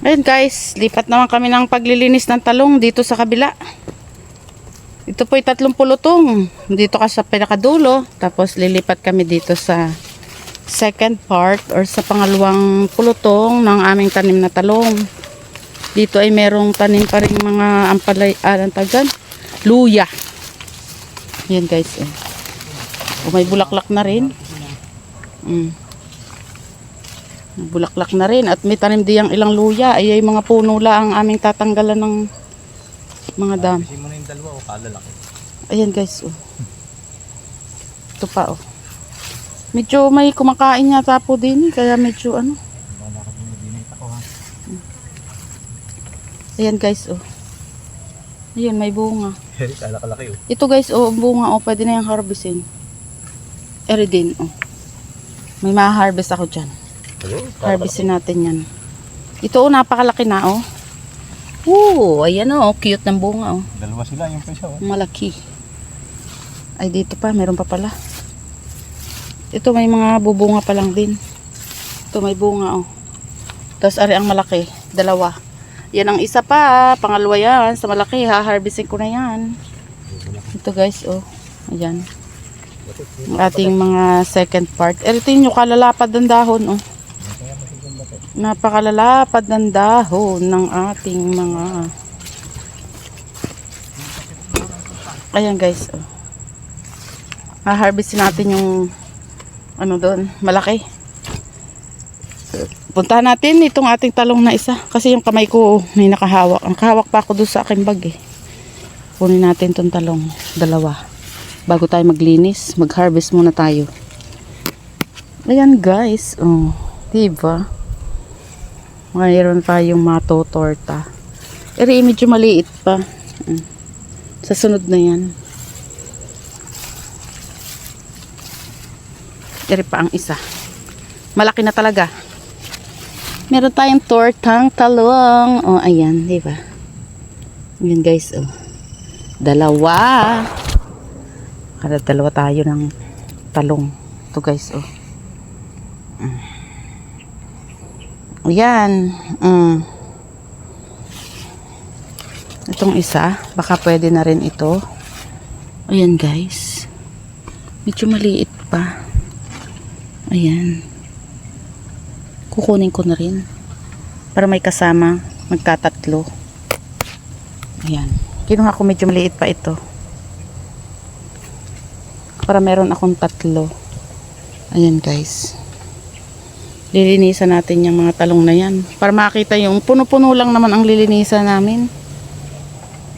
Ayun guys, lipat naman kami ng paglilinis ng talong dito sa kabila. Ito po ay 30 pulutong. Dito ka sa pinakadulo. Tapos lilipat kami dito sa second part or sa pangalawang pulutong ng aming tanim na talong. Dito ay merong tanim pa rin mga ampalay, luya. Yan guys. May bulaklak na rin. Bulaklak na rin at may tanim diyang ilang luya. Ay mga puno lang ang aming tatanggalan ng mga dam. Kasi mo na yung dalawa o kalalaki. Ayan guys. Ito pa. Medyo may kumakain yata po din. Kaya medyo ano. Ayan guys. Ayan may bunga. Kalaki. Ito guys. Bunga. Pwede na yung harvestin. Eri din. May ma-harvest ako dyan. Harvestin natin yan. Ito napakalaki na ayan cute ng bunga Dalawa sila yung pesa malaki. Ay dito pa, meron pa pala. Ito may mga bubunga pa lang din. Ito may bunga Tapos ari ang malaki, dalawa. Yan ang isa pa, pangalawa yan sa malaki, ha-harvestin ko na yan. Ito guys ayan. Ang ating mga second part. Ito yung kalalapad ng dahon Napakalalapad ng dahon ng ating mga ayan guys ha-harvestin natin yung doon, malaki. Puntahan natin itong ating talong na isa kasi yung kamay ko may nakahawak. Ang kahawak pa ako doon sa aking bag Kunin natin itong talong, dalawa. Bago tayo maglinis, mag-harvest muna tayo. Ayan guys, diba? Mayroon tayong matotorta. Medyo maliit pa. Sa sunod na yan. Pa ang isa. Malaki na talaga. Meron tayong tortang talong. Ayan, diba? Ayan guys, dalawa. Kada dalawa tayo ng talong. Ito guys, Ayan. Itong isa, baka pwede na rin ito. Ayan guys. Medyo maliit pa. Ayan. Kukunin ko na rin. Para may kasama. Magkatatlo. Ayan. Kinuha ko medyo maliit pa ito. Para meron akong tatlo. Ayan guys. Lilinisan natin yung mga talong na yan. Para makita yung puno-puno lang naman ang lilinisan namin.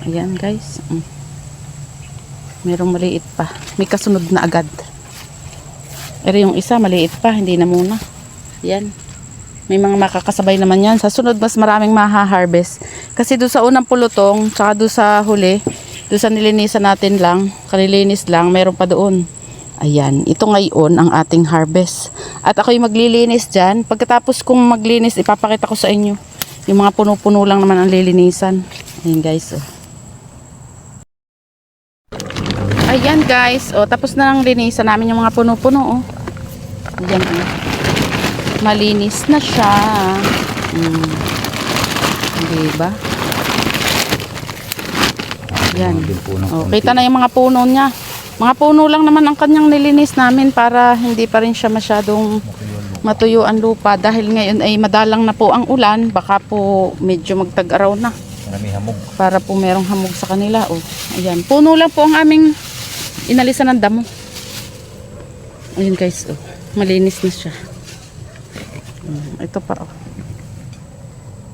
Ayan guys. Merong maliit pa. May kasunod na agad. Pero yung isa maliit pa. Hindi na muna. Ayan. May mga makakasabay naman yan. Sa sunod mas maraming maha-harvest. Kasi doon sa unang pulutong, tsaka doon sa huli, doon sa nilinisan natin lang, kalilinis lang, meron pa doon. Ayan, ito ngayon ang ating harvest. At ako'y maglilinis dyan. Pagkatapos kong maglinis, ipapakita ko sa inyo. Yung mga puno-puno lang naman ang lilinisan. Ayan guys. Ayan guys. Tapos na lang linisan namin yung mga puno-puno. Ayan. Malinis na siya. Diba? Ayan. Kita na yung mga puno niya. Mga puno lang naman ang kanyang nilinis namin para hindi pa rin siya masyadong matuyo ang lupa. Dahil ngayon ay madalang na po ang ulan, baka po medyo magtag-araw na. Para po merong hamog sa kanila. Ayan. Puno lang po ang aming inalisan ng damo. Ayan guys. Malinis na siya. Ito pa.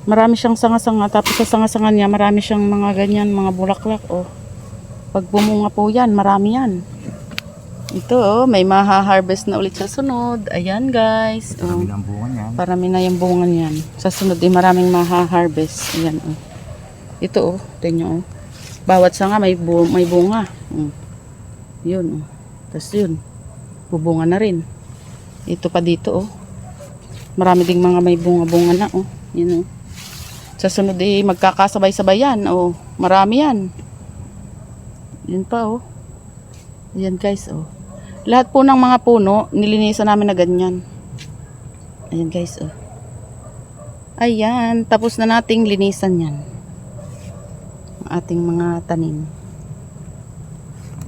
Marami siyang sanga-sanga. Tapos sa sanga-sanga niya, marami siyang mga ganyan, mga bulaklak. Pag bumunga po yan, marami yan. Ito, may maha-harvest na ulit sa sunod. Ayan guys. Parami na yung bunga niyan. Sa sunod, maraming maha-harvest. Ayan. Ito, tingnan nyo. Bawat sanga may bunga. Yun. Tapos yun, bubunga na rin. Ito pa dito. Marami ding mga may bunga-bunga na. Yun. Sa sunod, magkakasabay-sabay yan. Marami yan. Yun pa Ayan guys Lahat po ng mga puno nilinisan namin na ganyan. Ayan guys Ayan, tapos na nating linisan yan. Ang ating mga tanim.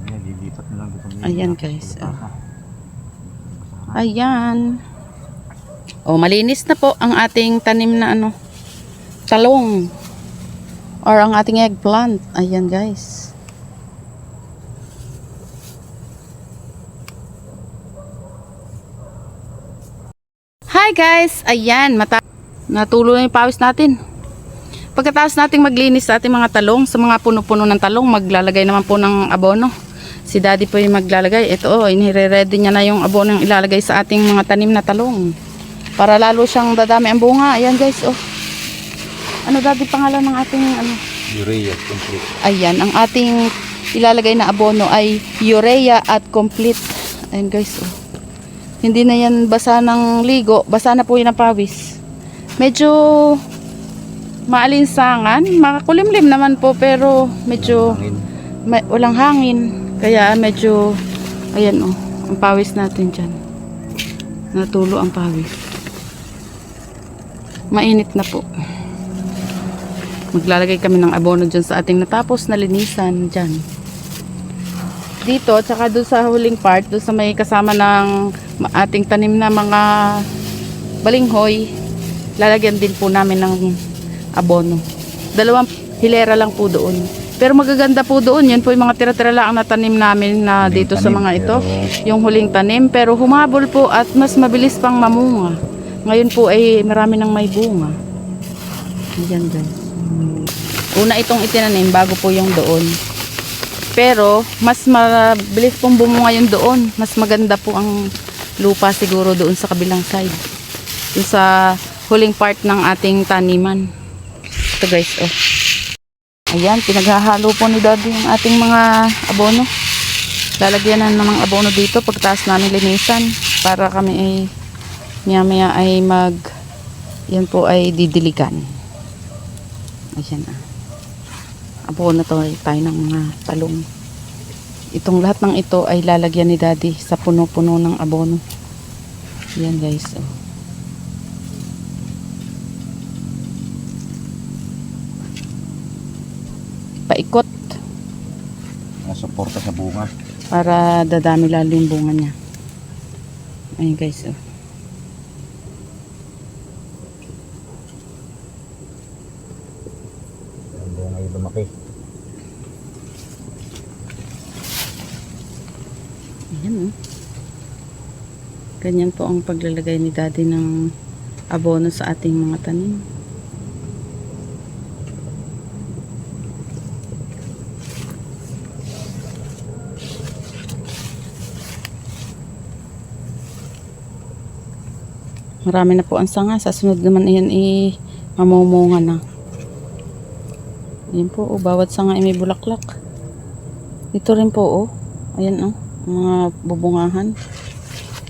Ayan, lilipat na lang dito. Ayan guys. Ayan. O, malinis na po ang ating tanim na talong. Or ang ating eggplant. Ayan guys. Hi guys! Ayan, natulo na yung pawis natin. Pagkatapos nating maglinis sa ating mga talong, sa mga puno-puno ng talong, maglalagay naman po ng abono. Si daddy po yung maglalagay. Ito inire-ready niya na yung abono yung ilalagay sa ating mga tanim na talong. Para lalo siyang dadami ang bunga. Ayan guys, Ano daddy pangalan ng ating Urea complete. Ayan, ang ating ilalagay na abono ay urea at complete. Ayan guys, Hindi na yan basa ng ligo, basa na po yun ng pawis. Medyo maalinsangan, makakulimlim naman po pero medyo walang hangin. Kaya medyo, ayan ang pawis natin dyan. Natulo ang pawis. Mainit na po. Maglalagay kami ng abono dyan sa ating natapos na linisan dyan. Dito, tsaka doon sa huling part, doon sa may kasama ng ating tanim na mga balinghoy, lalagyan din po namin ng abono. 2 hilera lang po doon. Pero magaganda po doon, yun po yung mga tira-tira lang na tanim namin na dito sa mga ito. Yung huling tanim, pero humabol po at mas mabilis pang mamunga. Ngayon po ay marami nang may bunga. Ayan guys. Una itong itinanim bago po yung doon. Pero mas mabilis pong bumunga yung doon. Mas maganda po ang lupa siguro doon sa kabilang side. Doon sa huling part ng ating taniman. Ito guys, Ayan, pinaghahalo po ni daddy yung ating mga abono. Lalagyan na ng abono dito pagkatapos namin linisan. Para kami ay maya ay yan po ay didiligan. Ayan abono tayo ng mga talong. Itong lahat ng ito ay lalagyan ni daddy sa puno-puno ng abono. Yan guys. Paikot. Nasuporta sa bunga. Para dadami lalo yung bunga niya. Ayun guys. Ang bunga ay lumaki. Ayan Ganyan po ang paglalagay ni daddy ng abono sa ating mga tanim. Marami na po ang sanga. Sa sunod naman yan mamumunga na. Ayan po bawat sanga ay may bulaklak. Ito rin po ayan mga bubungahan.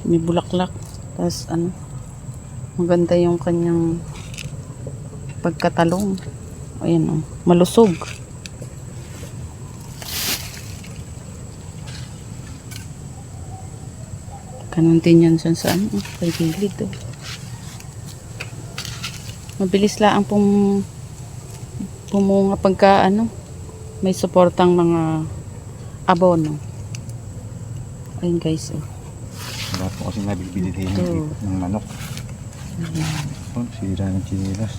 May bulaklak. Tapos maganda yung kanyang pagkatalong. Ayan malusog. Ganun din yan sa kay gilid Mabilis lang pumunga pagka may suportang mga abono. Ayun guys Wala po kasi nabibili din ng manok. Sira ng chinilas.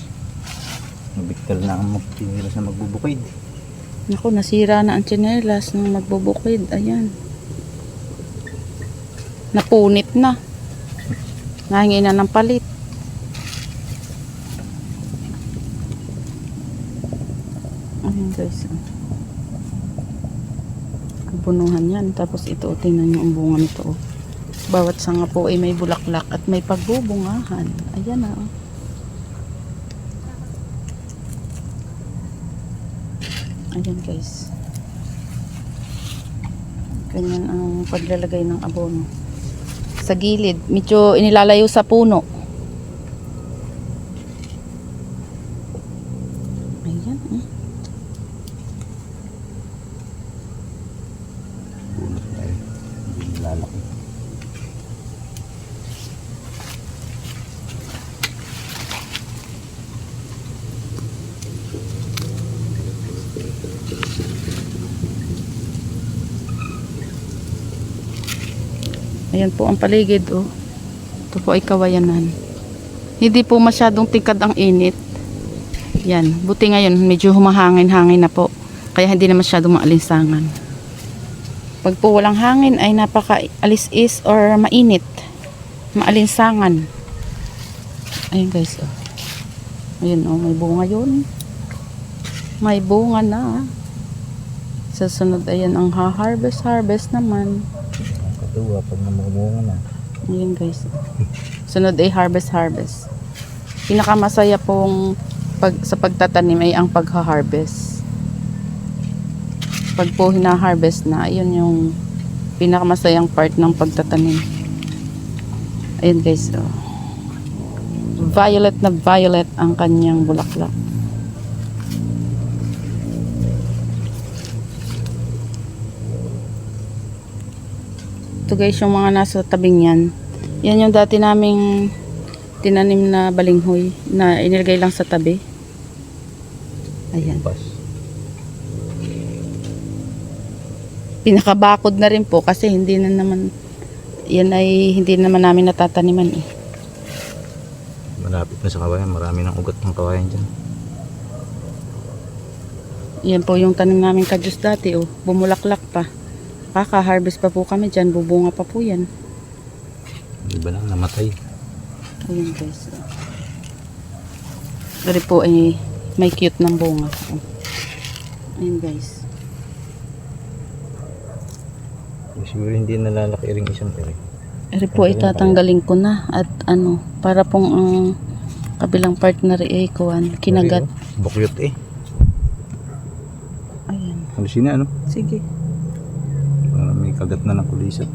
Nabiktal na ang chinilas na magbubukid. Naku, nasira na ang tsinelas ng magbubukid. Ayan. Napunit na. Nahingi na ng palit. Ayan guys. Kabunuhan yan. Tapos ito, tingnan nyo ang bunga nito. Bawat sanga po ay may bulaklak at may pagbubungahan. Ayan Ayan guys. Ganyan ang paglalagay ng abono. Sa gilid. Medyo inilalayo sa puno. Ayan Puno ay hindi lalaki. Ayan po ang paligid, oh. Ito po ay kawayanan. Hindi po masyadong tingkad ang init. Yan. Buti ngayon, medyo humahangin-hangin na po. Kaya hindi na masyadong maalinsangan. Pag po walang hangin ay napaka-alis-is or mainit. Maalinsangan. Ayun guys, oh. Ayun, oh. May bunga yun. May bunga na. Sa sunod, ayan ang harvest naman. Ang katuwa pag namumunga na. Ayun guys. Sunod ay harvest. Pinakamasaya pong sa pagtatanim ay ang pagha-harvest. Pag po hina-harvest na, ayun yung pinakamasayang part ng pagtatanim. Ayun guys. Oh. Violet na violet ang kanyang bulaklak. Ito guys, yung mga nasa tabing yan. Yan yung dati naming tinanim na balinghoy na inilagay lang sa tabi. Ayan. Pas. Pinakabakod na rin po kasi hindi na naman, yan ay hindi naman namin natataniman eh. Malapit na sa kawayan. Marami ng ugat ng kawayan dyan. Yan po yung tanim namin kadyos dati, oh. Bumulaklak pa. Kaka-harvest pa po kami dyan. Bubunga pa po yan. Iba lang namatay. Ayan guys. Dari po ay may cute ng bunga. Oh. Ayan guys. Siguro hindi nalalaki ring isang ere. Dari po ay tatanggalin ko na. At ano, para pong ang kabilang part na rin ay kuwan, kinagat. Bukyot eh. Ayan. Halusin na ano? Sige. Para may kagat na ng kulisap.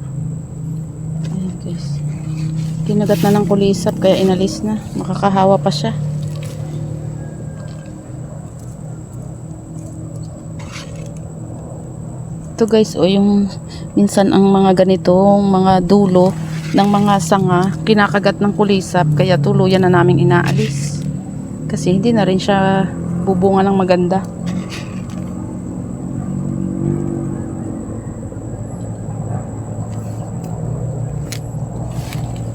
Ayan guys. Kinagat na ng kulisap kaya inalis na. Makakahawa pa siya. Ito guys, o yung minsan ang mga ganitong mga dulo ng mga sanga kinakagat ng kulisap kaya tuluyan na naming inaalis. Kasi hindi na rin siya bubunga ng maganda.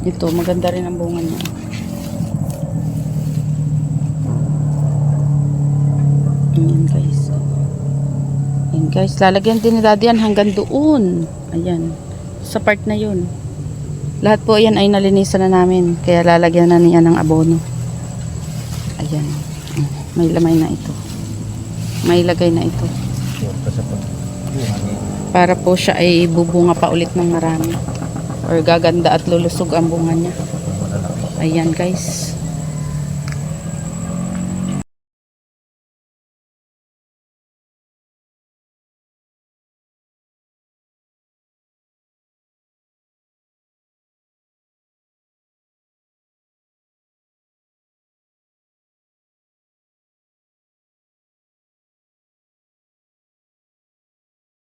Ito, maganda rin ang bunga niya. Ayan guys. Ayan guys, lalagyan din ni Daddy yan hanggang doon. Ayan, sa part na yun. Lahat po yan ay nalinisan na namin. Kaya lalagyan na niya ng abono. Ayan. May lamay na ito. May lagay na ito. Para po siya ay bubunga pa ulit ng marami. Or gaganda at lulusog ang bunga niya. Ayan guys.